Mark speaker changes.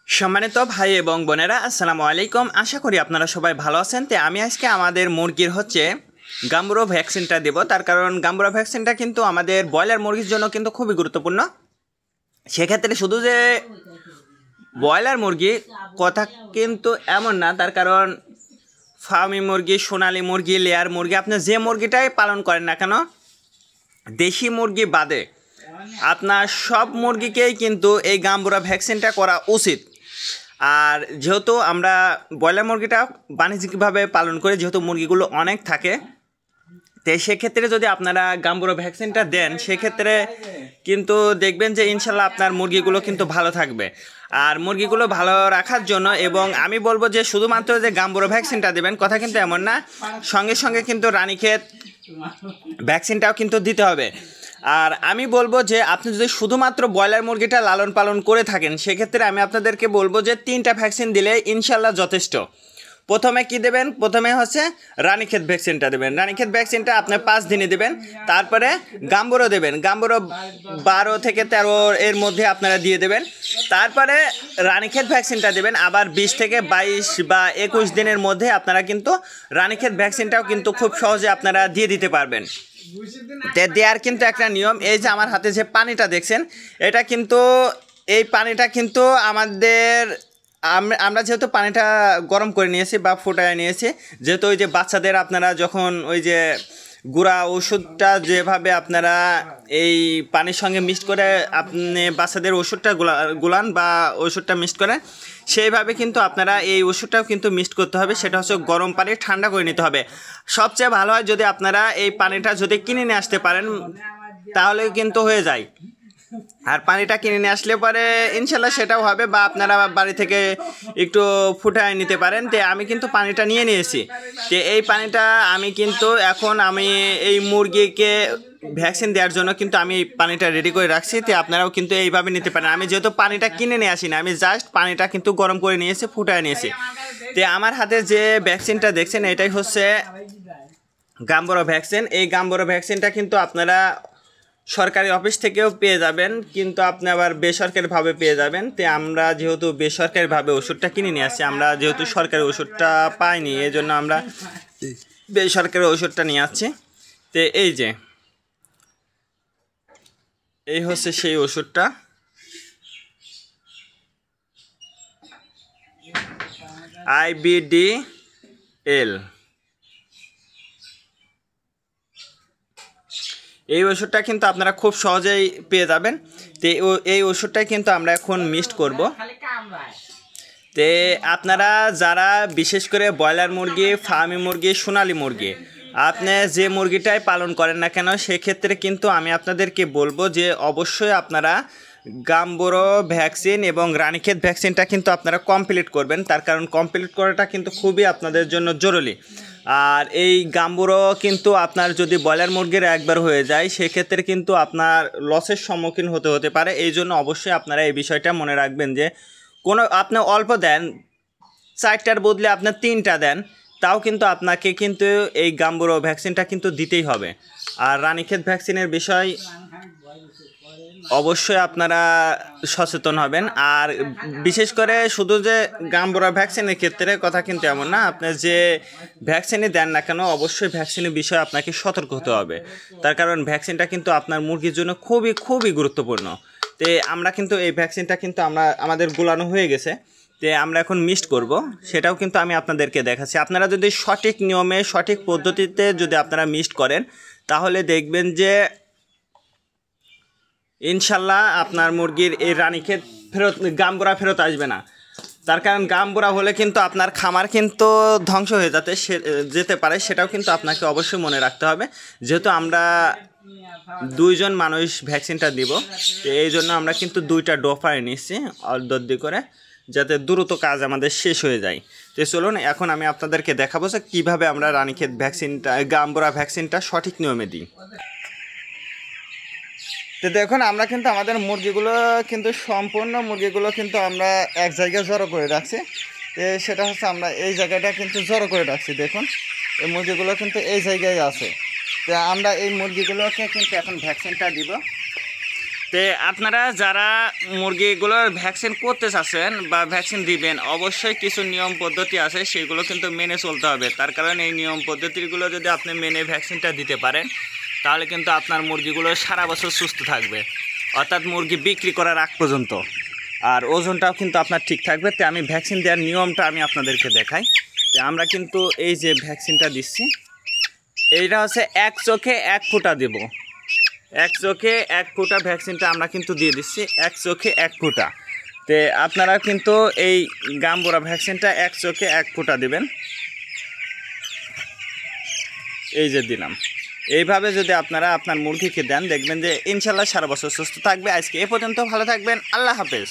Speaker 1: সম্মানিত ভাই এবং বোনেরা আসসালামু আলাইকুম। আশা করি আপনারা সবাই ভালো আছেন। তো আমি আজকে আমাদের মুরগির গাম্বুরো ভ্যাকসিনটা দেব। তার কারণ গাম্বুরো ভ্যাকসিনটা কিন্তু আমাদের ব্রয়লার মুরগির জন্য কিন্তু খুবই গুরুত্বপূর্ণ। সেক্ষেত্রে শুধু যে ব্রয়লার মুরগি কথা কিন্তু এমন না, তার কারণ ফার্মি মুরগি, সোনালী মুরগি, লেয়ার মুরগি, আপনি যে মুরগিটাই পালন করেন না কেন, দেশি মুরগি বাদে আপনার সব মুরগিকেই কিন্তু এই গাম্বুরা ভ্যাকসিনটা করা উচিত। আর যেহেতু আমরা ব্রয়লার মুরগিটা বাণিজ্যিকভাবে পালন করি, যেহেতু মুরগিগুলো অনেক থাকে, তো সেক্ষেত্রে যদি আপনারা গাম্বুরা ভ্যাকসিনটা দেন সেক্ষেত্রে কিন্তু দেখবেন যে ইনশাল্লাহ আপনার মুরগিগুলো কিন্তু ভালো থাকবে। আর মুরগিগুলো ভালো রাখার জন্য, এবং আমি বলবো যে শুধুমাত্র যে গাম্বুরা ভ্যাকসিনটা দেবেন কথা কিন্তু এমন না, সঙ্গে সঙ্গে কিন্তু রানীক্ষেত ভ্যাকসিনটাও কিন্তু দিতে হবে। আর আমি বলবো যে আপনি যদি শুধুমাত্র ব্রয়লার মুরগিটা লালন পালন করে থাকেন সেক্ষেত্রে আমি আপনাদেরকে বলবো যে 3টা ভ্যাকসিন দিলে ইনশাল্লাহ যথেষ্ট। প্রথমে কি দেবেন? প্রথমে রানীক্ষেত ভ্যাকসিনটা দেবেন। রানীক্ষেত ভ্যাকসিনটা আপনি 5 দিনে দেবেন। তারপরে গাম্বুরো দেবেন। গাম্বুরো 12 থেকে 13 এর মধ্যে আপনারা দিয়ে দেবেন। তারপরে রানীক্ষেত ভ্যাকসিনটা দেবেন আবার 20 থেকে 22 বা 21 দিনের মধ্যে আপনারা কিন্তু রানীক্ষেত ভ্যাকসিনটাও কিন্তু খুব সহজে আপনারা দিয়ে দিতে পারবেন। দেওয়ার কিন্তু একটা নিয়ম, এই যে আমার হাতে যে পানিটা দেখছেন, এটা কিন্তু এই পানিটা কিন্তু আমরা যেহেতু পানিটা গরম করে নিয়েছি বা ফুটায় নিয়েছি, যেহেতু ওই যে বাচ্চাদের আপনারা যখন ওই যে গুঁড়া ওষুধটা যেভাবে আপনারা এই পানির সঙ্গে মিক্সড করে আপনি বাচ্চাদের ওষুধটা গুলান বা ওষুধটা মিক্সড করেন, সেইভাবে কিন্তু আপনারা এই ওষুধটাও কিন্তু মিক্সড করতে হবে। সেটা হচ্ছে গরম পানি ঠান্ডা করে নিতে হবে। সবচেয়ে ভালো হয় যদি আপনারা এই পানিটা যদি কিনে নিয়ে আসতে পারেন তাহলে কিন্তু হয়ে যায়। আর পানিটা কিনে নিয়ে আসলে পরে ইনশাল্লাহ সেটাও হবে, বা আপনারা বাড়ি থেকে একটু ফুটায় নিতে পারেন। তো আমি কিন্তু পানিটা নিয়ে নিয়েছি। তো এই পানিটা আমি কিন্তু এখন এই মুরগিকে ভ্যাকসিন দেওয়ার জন্য কিন্তু আমি এই পানিটা রেডি করে রাখছি। তো আপনারাও কিন্তু এইভাবে নিতে পারেন। আমি যেহেতু পানিটা কিনে নিয়ে আসি না, আমি জাস্ট পানিটা কিন্তু গরম করে নিয়েছি, ফুটায় নিয়েছি। তো আমার হাতে যে ভ্যাকসিনটা দেখছেন এটাই হচ্ছে গাম্বুরো ভ্যাকসিন। এই গাম্বুরো ভ্যাকসিনটা কিন্তু আপনারা সরকারি অফিস থেকেও পেয়ে যাবেন, কিন্তু আপনি আবার বেসরকারিভাবে পেয়ে যাবেন। তো আমরা যেহেতু বেসরকারিভাবে ওষুধটা কিনে নিয়ে আসছি, আমরা যেহেতু সরকারি ওষুধটা পাইনি, এই জন্য আমরা বেসরকারি ওষুধটা নিয়ে আসছি। তো এই হচ্ছে সেই ওষুধটা। IBDL এই ওষুধটা কিন্তু আপনারা খুব সহজেই পেয়ে যাবেন। তো এই ওষুধটাই কিন্তু আমরা এখন মিক্সড করব। তো আপনারা যারা বিশেষ করে ব্রয়লার মুরগি, ফার্মি মুরগি, সোনালী মুরগি, আপনি যে মুরগিটাই পালন করেন না কেন সেক্ষেত্রে কিন্তু আমি আপনাদেরকে বলবো যে অবশ্যই আপনারা গাম্বুরো ভ্যাকসিন এবং রানীক্ষেত ভ্যাকসিনটা কিন্তু আপনারা কমপ্লিট করবেন। তার কারণ কমপ্লিট করাটা কিন্তু খুবই আপনাদের জন্য জরুরি। আর এই গাম্বুরো কিন্তু আপনার যদি ব্রয়লার মুরগির একবার হয়ে যায় সেক্ষেত্রে কিন্তু আপনার লসের সম্মুখীন হতে পারে। এই জন্য অবশ্যই আপনারা এই বিষয়টা মনে রাখবেন যে আপনি অল্প দেন, 4টার বদলে আপনার 3টা দেন, তাও কিন্তু আপনাকে কিন্তু এই গাম্বুরো ভ্যাকসিনটা কিন্তু দিতেই হবে। আর রানীক্ষেত ভ্যাকসিনের বিষয় অবশ্যই আপনারা সচেতন হবেন। আর বিশেষ করে শুধু যে গাম্বুরা ভ্যাকসিনের ক্ষেত্রে কথা কিন্তু এমন না, আপনি যে ভ্যাকসিনই দেন না কেন অবশ্যই ভ্যাকসিনের বিষয়ে আপনাকে সতর্ক হতে হবে। তার কারণ ভ্যাকসিনটা কিন্তু আপনার মুরগির জন্য খুবই খুবই গুরুত্বপূর্ণ। তো আমরা কিন্তু এই ভ্যাকসিনটা কিন্তু আমাদের গুলানো হয়ে গেছে। তো আমরা এখন মিক্সড করব, সেটাও কিন্তু আমি আপনাদেরকে দেখাচ্ছি। আপনারা যদি সঠিক নিয়মে সঠিক পদ্ধতিতে যদি আপনারা মিক্সড করেন তাহলে দেখবেন যে ইনশাল্লাহ আপনার মুরগির এই রানীক্ষেত গাম্বুরা ফেরত আসবে না। তার কারণ গাম্বুরা হলে কিন্তু আপনার খামার কিন্তু ধ্বংস হয়ে যেতে পারে, সেটাও কিন্তু আপনাকে অবশ্যই মনে রাখতে হবে। যেহেতু আমরা 2 জন মানুষ ভ্যাকসিনটা দিব, তো এই জন্য আমরা কিন্তু 2টা ডোফায় নিচ্ছি অর্ধি করে, যাতে দ্রুত কাজ আমাদের শেষ হয়ে যায়। তো চলুন এখন আমি আপনাদেরকে দেখাবো যে কীভাবে আমরা রানীক্ষেত গাম্বুরা ভ্যাকসিনটা সঠিক নিয়মে দিই। তো দেখুন আমরা কিন্তু আমাদের মুরগিগুলো কিন্তু সম্পূর্ণ মুরগিগুলো কিন্তু আমরা এক জায়গায় জড়ো করে রাখছি। তো সেটা হচ্ছে আমরা এই জায়গাটা কিন্তু জড়ো করে রাখছি। দেখুন এই মুরগিগুলো কিন্তু এই জায়গায় আছে। তো আমরা এই মুরগিগুলোকে কিন্তু এখন ভ্যাকসিনটা দিব। তে আপনারা যারা মুরগিগুলোর ভ্যাকসিন করতে চাচ্ছেন বা ভ্যাকসিন দিবেন, অবশ্যই কিছু নিয়ম পদ্ধতি আছে, সেগুলো কিন্তু মেনে চলতে হবে। তার কারণ এই নিয়ম পদ্ধতিগুলো যদি আপনি মেনে ভ্যাকসিনটা দিতে পারেন, তাহলে কিন্তু আপনার মুরগিগুলো সারা বছর সুস্থ থাকবে, অর্থাৎ মুরগি বিক্রি করার আগ পর্যন্ত। আর ওজনটাও কিন্তু আপনার ঠিক থাকবে। তো আমি ভ্যাকসিন দেওয়ার নিয়মটা আমি আপনাদেরকে দেখাই। তো আমরা কিন্তু এই যে ভ্যাকসিনটা দিচ্ছি, এইটা হচ্ছে 1 চোখে 1 ফোঁটা দেব। 1 চোখে 1 ফোঁটা ভ্যাকসিনটা আমরা কিন্তু দিয়ে দিচ্ছি, 1 চোখে 1 ফোঁটা। তো আপনারা কিন্তু এই গাম্বুরা ভ্যাকসিনটা 1 চোখে 1 ফোঁটা দেবেন। এই যে দিলাম। এইভাবে যদি আপনারা আপনার মুরগিকে দেন, দেখবেন যে ইনশাল্লাহ সারা বছর সুস্থ থাকবে। আজকে এ পর্যন্ত, ভালো থাকবেন, আল্লাহ হাফেজ।